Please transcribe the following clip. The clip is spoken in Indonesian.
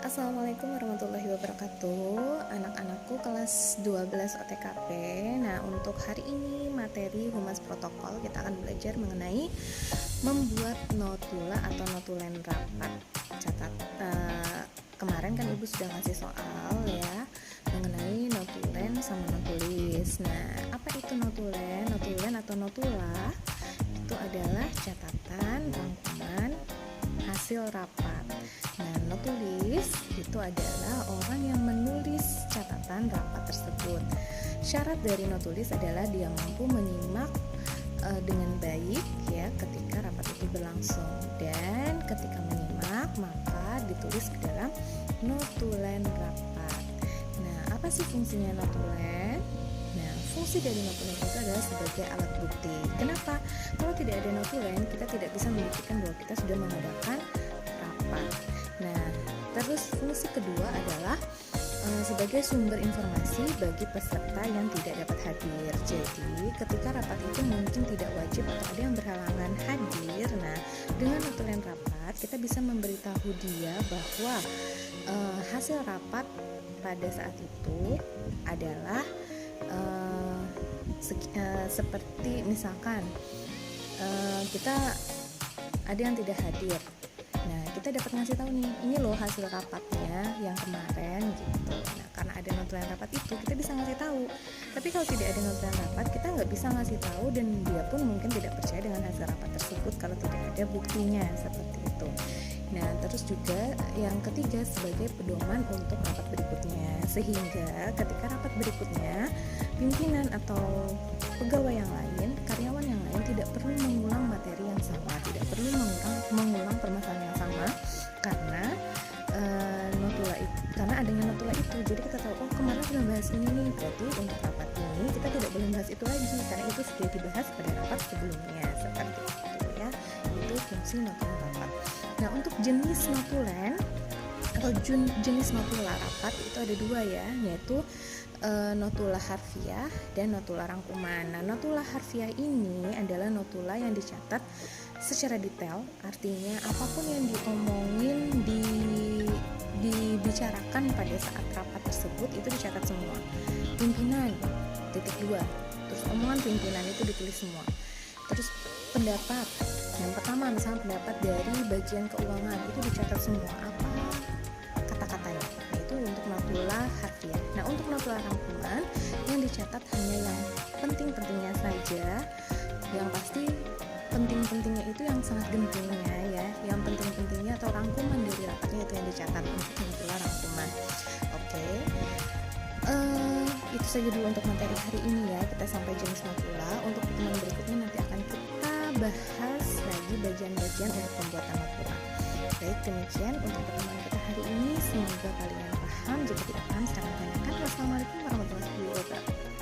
Assalamualaikum warahmatullahi wabarakatuh. Anak-anakku kelas 12 OTKP. Nah, untuk hari ini materi Humas Protokol kita akan belajar mengenai membuat notula atau notulen rapat. Kemarin kan Ibu sudah ngasih soal ya mengenai notulen sama notulis. Nah, apa itu notulen? Notulen atau notula itu adalah catatan rangkuman hasil rapat. Nah, notulis itu adalah orang yang menulis catatan rapat tersebut. Syarat dari notulis adalah dia mampu menyimak dengan baik ya ketika rapat itu berlangsung, dan ketika menyimak maka ditulis ke dalam notulen rapat. Nah, apa sih fungsinya notulen? Nah, fungsi dari notulen itu adalah sebagai alat bukti. Kenapa? Kalau tidak ada notulen, kita tidak bisa membuktikan bahwa kita sudah mengadakan rapat. Nah, terus fungsi kedua adalah sebagai sumber informasi bagi peserta yang tidak dapat hadir. Jadi, ketika rapat itu mungkin tidak wajib atau ada yang berhalangan hadir, nah dengan notulen rapat kita bisa memberitahu dia bahwa hasil rapat pada saat itu adalah seperti misalkan kita ada yang tidak hadir. Nah, kita dapat ngasih tahu nih, ini loh hasil rapatnya yang kemarin gitu. Nah, karena ada notulen rapat itu, kita bisa ngasih tahu. Tapi kalau tidak ada notulen rapat, kita nggak bisa ngasih tahu, dan dia pun mungkin tidak percaya dengan hasil rapat tersebut kalau tidak ada buktinya seperti itu. Nah, terus juga yang ketiga sebagai pedoman untuk rapat berikutnya, sehingga ketika rapat berikutnya pimpinan atau pegawai yang lain, karyawan yang lain tidak perlu mengulang materi yang sama, tidak perlu mengulang permasalahan yang sama karena karena adanya notula itu. Jadi kita tahu, oh kemarin sudah bahas ini nih, berarti untuk rapat ini kita tidak boleh bahas itu lagi karena itu sudah dibahas pada rapat sebelumnya, seperti itu ya. Itu fungsi notulen rapat. Nah, untuk jenis notulen atau jenis notula rapat itu ada dua ya, yaitu notula harfiah dan notula rangkuman. Nah, notula harfiah ini adalah notula yang dicatat secara detail, artinya apapun yang diomongin, dibicarakan pada saat rapat tersebut itu dicatat semua. Pimpinan, titik 2, terus omongan pimpinan itu ditulis semua. Terus pendapat, yang pertama misalnya pendapat dari bagian keuangan itu dicatat semua, apa kata-katanya. Nah, itu untuk notula harfiah. Nah, untuk notula rangkuman yang dicatat hanya yang penting-pentingnya saja, yang pasti penting-pentingnya itu yang sangat gentingnya ya, yang penting-pentingnya atau rangkuman dari rapatnya itu yang dicatat untuk notula rangkuman. Oke. Itu saja dulu untuk materi hari ini ya. Kita sampai jenis notula. Untuk pertemuan berikutnya nanti akan kita bahas lagi bagian-bagian untuk pembuatan notula. Baik, demikian untuk pertemuan kita hari ini. Semoga kalian paham. Jika tidak paham, silahkan tanyakan. Wassalamualaikum warahmatullahi wabarakatuh.